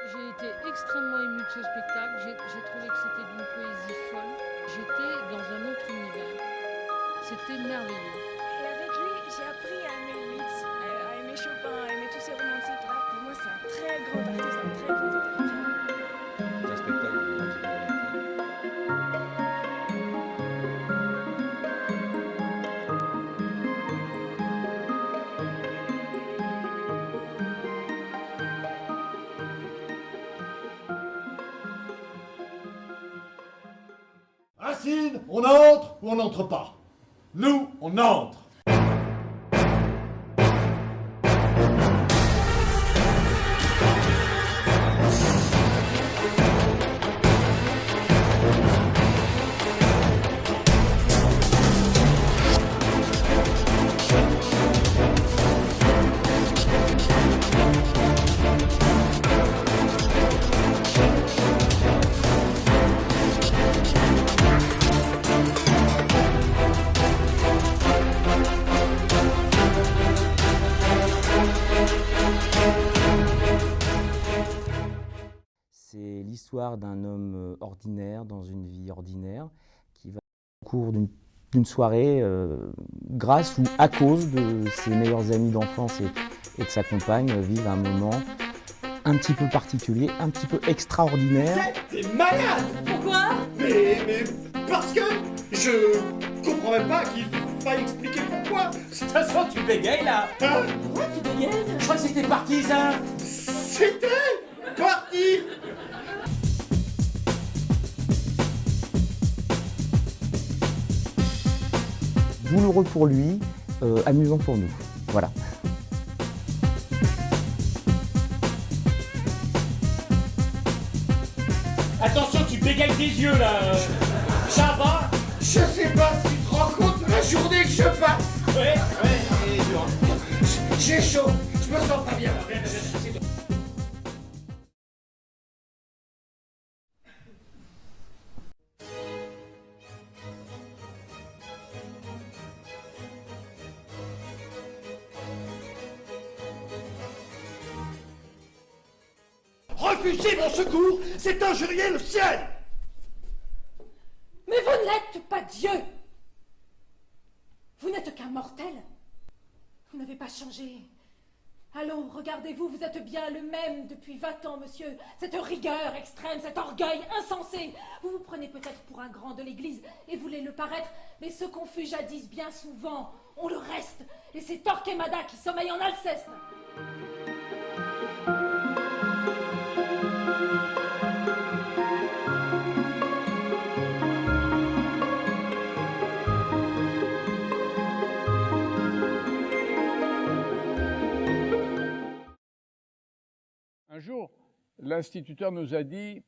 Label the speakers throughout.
Speaker 1: J'ai été extrêmement émue de ce spectacle. J'ai trouvé que c'était d'une poésie folle. J'étais dans un autre univers. C'était merveilleux.
Speaker 2: Et avec lui, j'ai appris à aimer Liszt, à aimer Chopin, à aimer tous ces romantiques-là. Pour moi, c'est un très grand artiste, un très grand interprète.
Speaker 3: C'est un spectacle de grandes inégalités.
Speaker 4: Racine, on entre ou on n'entre pas? Nous, on entre.
Speaker 5: C'est l'histoire d'un homme ordinaire dans une vie ordinaire qui va au cours d'une soirée, grâce ou à cause de ses meilleurs amis d'enfance et de sa compagne, vivre un moment un petit peu particulier, un petit peu extraordinaire.
Speaker 4: T'es malade!
Speaker 2: Pourquoi?
Speaker 4: Mais parce que je comprends même pas qu'il faille expliquer pourquoi.
Speaker 6: De toute façon, tu bégayes là.
Speaker 4: Hein?
Speaker 2: Pourquoi tu dégaines?
Speaker 6: Je crois que c'était parti ça.
Speaker 4: C'était parti.
Speaker 5: Douloureux pour lui, amusant pour nous. Voilà.
Speaker 6: Attention, tu bégayes des yeux là. Ça va?
Speaker 4: Je sais pas si tu te rends compte de la journée que je passe.
Speaker 6: Ouais, et dur.
Speaker 4: J'ai chaud, je me sens pas bien. Refusez mon secours, c'est injurier le ciel.
Speaker 7: Mais vous n'êtes pas Dieu. Vous n'êtes qu'un mortel. Vous n'avez pas changé. Allons, regardez-vous, vous êtes bien le même depuis 20 ans, monsieur. Cette rigueur extrême, cet orgueil insensé. Vous vous prenez peut-être pour un grand de l'Église et voulez le paraître, mais ce qu'on fut jadis bien souvent, on le reste. Et c'est Torquemada qui sommeille en Alceste.
Speaker 8: Un jour, l'instituteur nous a dit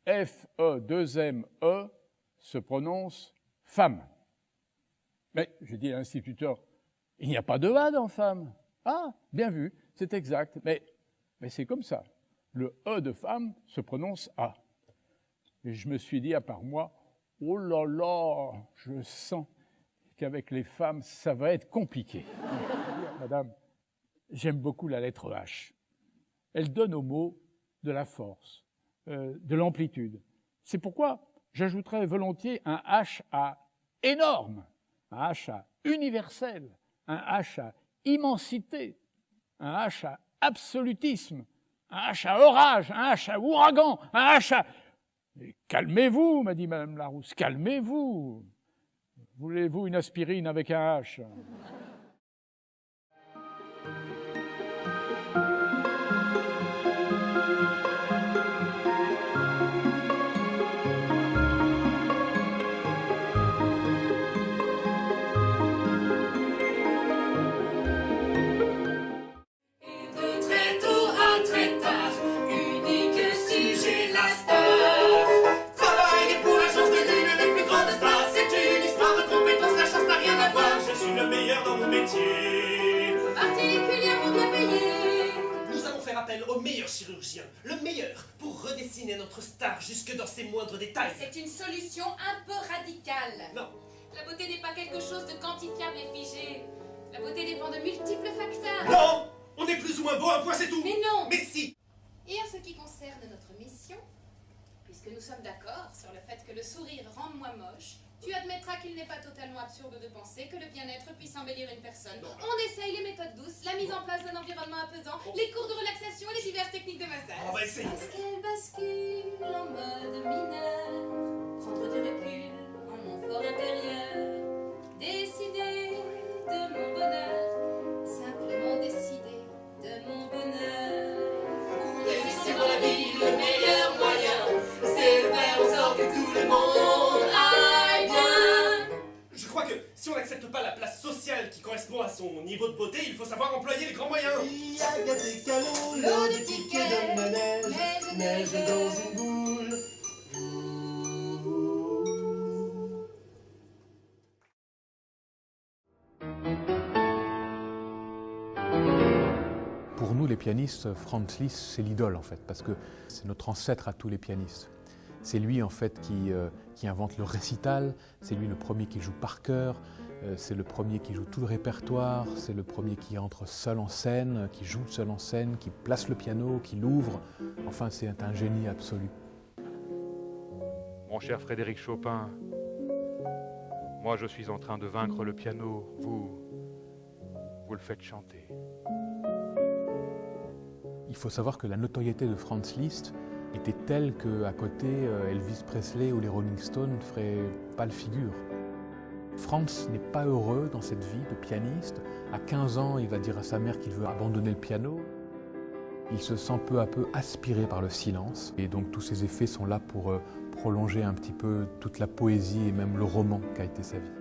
Speaker 8: F-E-2-M-E se prononce femme. Mais j'ai dit à l'instituteur, il n'y a pas de A dans femme. Ah, bien vu, c'est exact. Mais c'est comme ça. Le E de femme se prononce A. Et je me suis dit à part moi, oh là là, je sens qu'avec les femmes, ça va être compliqué. Madame, j'aime beaucoup la lettre H. Elle donne au mot de la force, de l'amplitude. C'est pourquoi j'ajouterais volontiers un H à énorme, un H à universel, un H à immensité, un H à absolutisme, un H à orage, un H à ouragan, un H à... Mais calmez-vous, m'a dit Madame Larousse, calmez-vous. Voulez-vous une aspirine avec un H?
Speaker 9: Particulièrement bien payé.
Speaker 10: Nous avons fait appel au meilleur chirurgien, le meilleur, pour redessiner notre star jusque dans ses moindres détails.
Speaker 9: C'est une solution un peu radicale.
Speaker 10: Non.
Speaker 9: La beauté n'est pas quelque chose de quantifiable et figé. La beauté dépend de multiples facteurs.
Speaker 10: Non! On est plus ou moins beau, un point c'est tout!
Speaker 9: Mais non!
Speaker 10: Mais si!
Speaker 9: Et en ce qui concerne puisque nous sommes d'accord sur le fait que le sourire rende moins moche, tu admettras qu'il n'est pas totalement absurde de penser que le bien-être puisse embellir une personne. On essaye les méthodes douces, la mise en place d'un environnement apaisant, les cours de relaxation et les diverses techniques de massage.
Speaker 10: On va essayer.
Speaker 9: Parce qu'elle bascule en mode mineur, prendre du recul en mon fort intérieur, décider de mon bonheur, simplement décider de mon bonheur.
Speaker 10: Réussir dans la vie, le meilleur moyen, c'est de faire en sorte que tout le monde aille bien. Je crois que si on n'accepte pas la place sociale qui correspond à son niveau de beauté, il faut savoir employer les grands moyens.
Speaker 11: Il y a des canons, l'eau de tickets de manège, neige dans une boule.
Speaker 12: Pour nous, les pianistes, Franz Liszt, c'est l'idole en fait, parce que c'est notre ancêtre à tous les pianistes. C'est lui en fait qui invente le récital, c'est lui le premier qui joue par cœur, c'est le premier qui joue tout le répertoire, c'est le premier qui entre seul en scène, qui joue seul en scène, qui place le piano, qui l'ouvre. Enfin, c'est un génie absolu.
Speaker 13: Mon cher Frédéric Chopin, moi je suis en train de vaincre le piano, vous le faites chanter.
Speaker 12: Il faut savoir que la notoriété de Franz Liszt était telle qu'à côté, Elvis Presley ou les Rolling Stones ne feraient pas le figure. Franz n'est pas heureux dans cette vie de pianiste. À 15 ans, il va dire à sa mère qu'il veut abandonner le piano. Il se sent peu à peu aspiré par le silence. Et donc tous ces effets sont là pour prolonger un petit peu toute la poésie et même le roman qu'a été sa vie.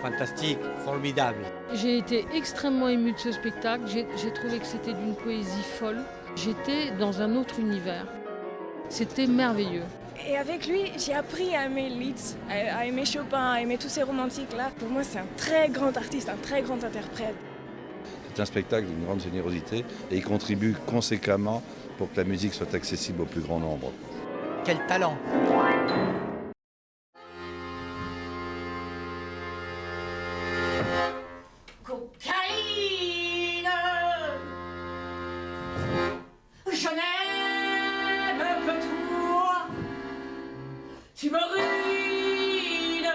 Speaker 14: Fantastique, formidable.
Speaker 1: J'ai été extrêmement émue de ce spectacle, j'ai trouvé que c'était d'une poésie folle. J'étais dans un autre univers. C'était merveilleux.
Speaker 2: Et avec lui, j'ai appris à aimer Liszt, à aimer Chopin, à aimer tous ces romantiques-là. Pour moi, c'est un très grand artiste, un très grand interprète.
Speaker 3: C'est un spectacle d'une grande générosité et il contribue conséquemment pour que la musique soit accessible au plus grand nombre.
Speaker 14: Quel talent!
Speaker 7: Cocaïne, je n'aime que toi. Tu me ruines,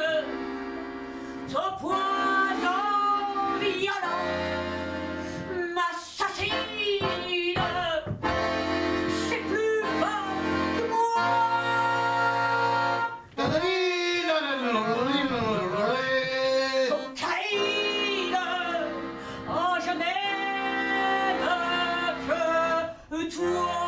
Speaker 7: ton poison violent m'assassine. C'est plus fort que moi. Cocaïne, oh je n'aime que toi.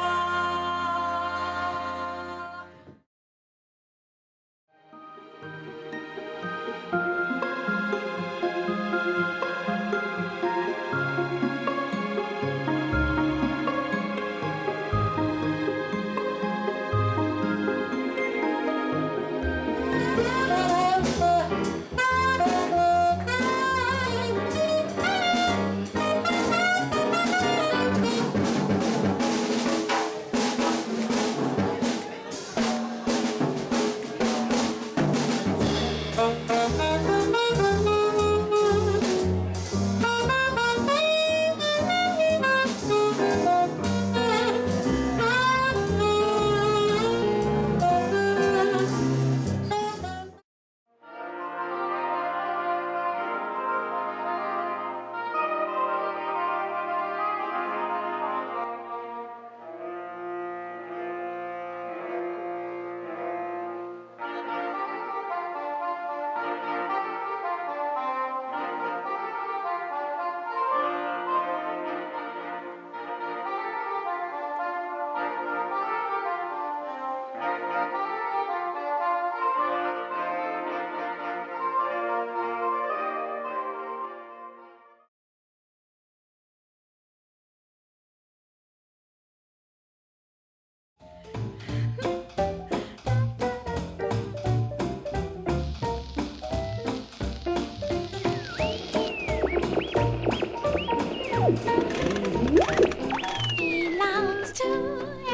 Speaker 15: Belongs to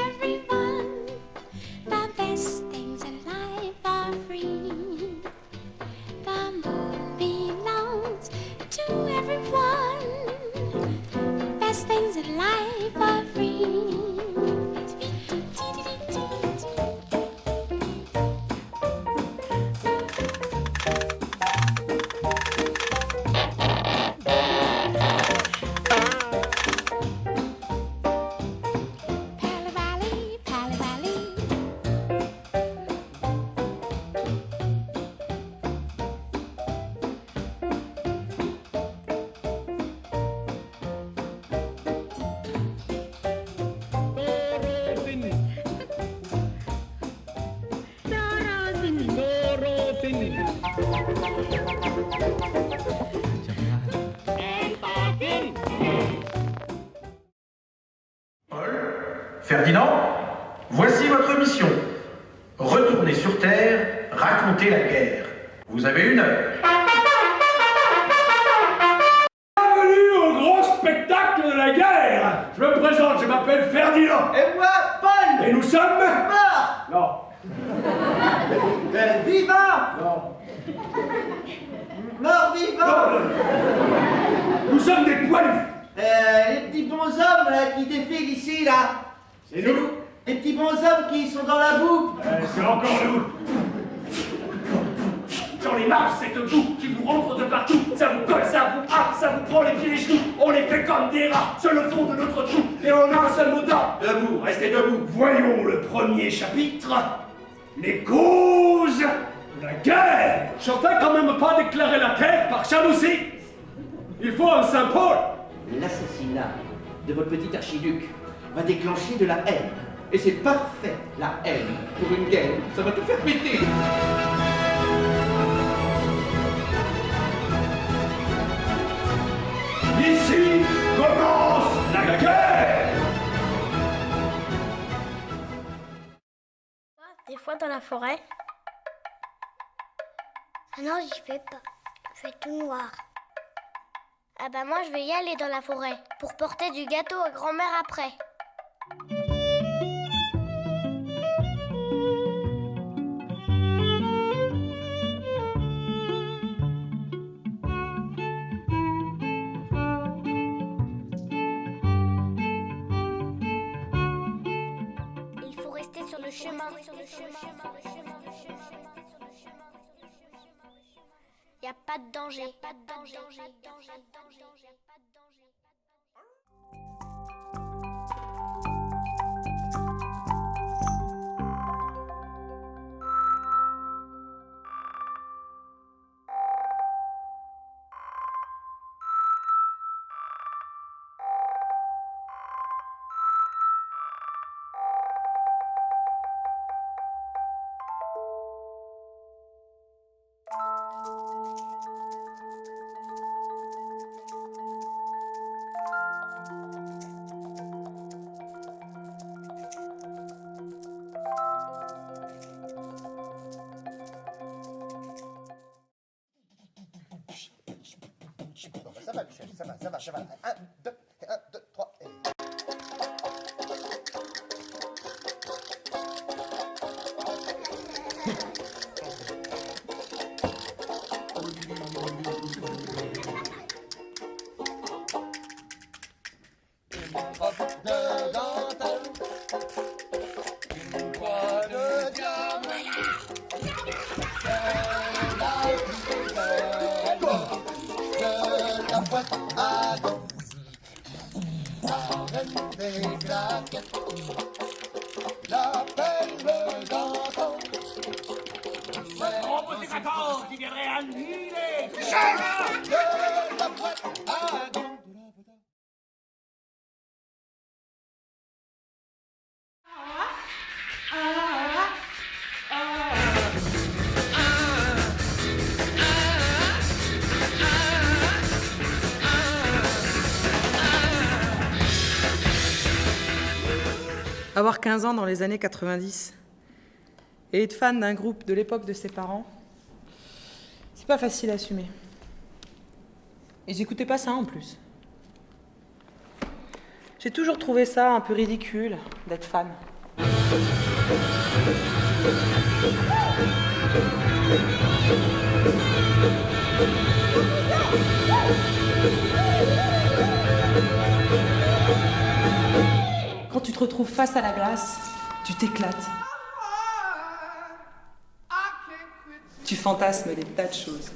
Speaker 15: everyone. The best things in life are free. The moon belongs to everyone. Best things in life are free.
Speaker 16: Ferdinand, voici votre mission. Retournez sur Terre, racontez la guerre. Vous avez 1 heure.
Speaker 6: Bienvenue au gros spectacle de la guerre. Je me présente, je m'appelle Ferdinand.
Speaker 11: Et moi, Paul.
Speaker 6: Et nous sommes...
Speaker 11: Mort.
Speaker 6: Non.
Speaker 11: Vivant.
Speaker 6: Non.
Speaker 11: Mort vivant.
Speaker 6: Nous sommes des poilus.
Speaker 11: Les petits bonshommes là, qui défilent ici, là.
Speaker 6: C'est nous.
Speaker 11: Les petits bonshommes qui sont dans la boue.
Speaker 6: C'est encore nous. J'en ai marre de cette boue qui vous rentre de partout. Ça vous colle, ça vous happe, ça vous prend les pieds et les genoux. On les fait comme des rats sur le fond de notre trou. Et on a un seul mot d'ordre. Debout, restez debout. Voyons le premier chapitre. Les causes de la guerre. Je ne vais quand même pas déclarer la guerre par jalousie. Il faut un Saint-Paul.
Speaker 11: L'assassinat de votre petit archiduc va déclencher de la haine. Et c'est parfait, la haine, pour une guerre. Ça va tout faire péter.
Speaker 6: Ici commence la guerre.
Speaker 15: Des fois dans la forêt. Ah non, j'y vais pas. Il fait tout noir. Ah bah moi je vais y aller dans la forêt pour porter du gâteau à grand-mère après. Il faut rester sur le chemin. Y a pas de danger.
Speaker 11: Ça va, Michel, ça va. 1, 2, 3, et...
Speaker 17: Avoir 15 ans dans les années 90 et être fan d'un groupe de l'époque de ses parents, c'est pas facile à assumer. Et j'écoutais pas ça en plus. J'ai toujours trouvé ça un peu ridicule d'être fan. Quand tu te retrouves face à la glace, tu t'éclates. Tu fantasmes des tas de choses.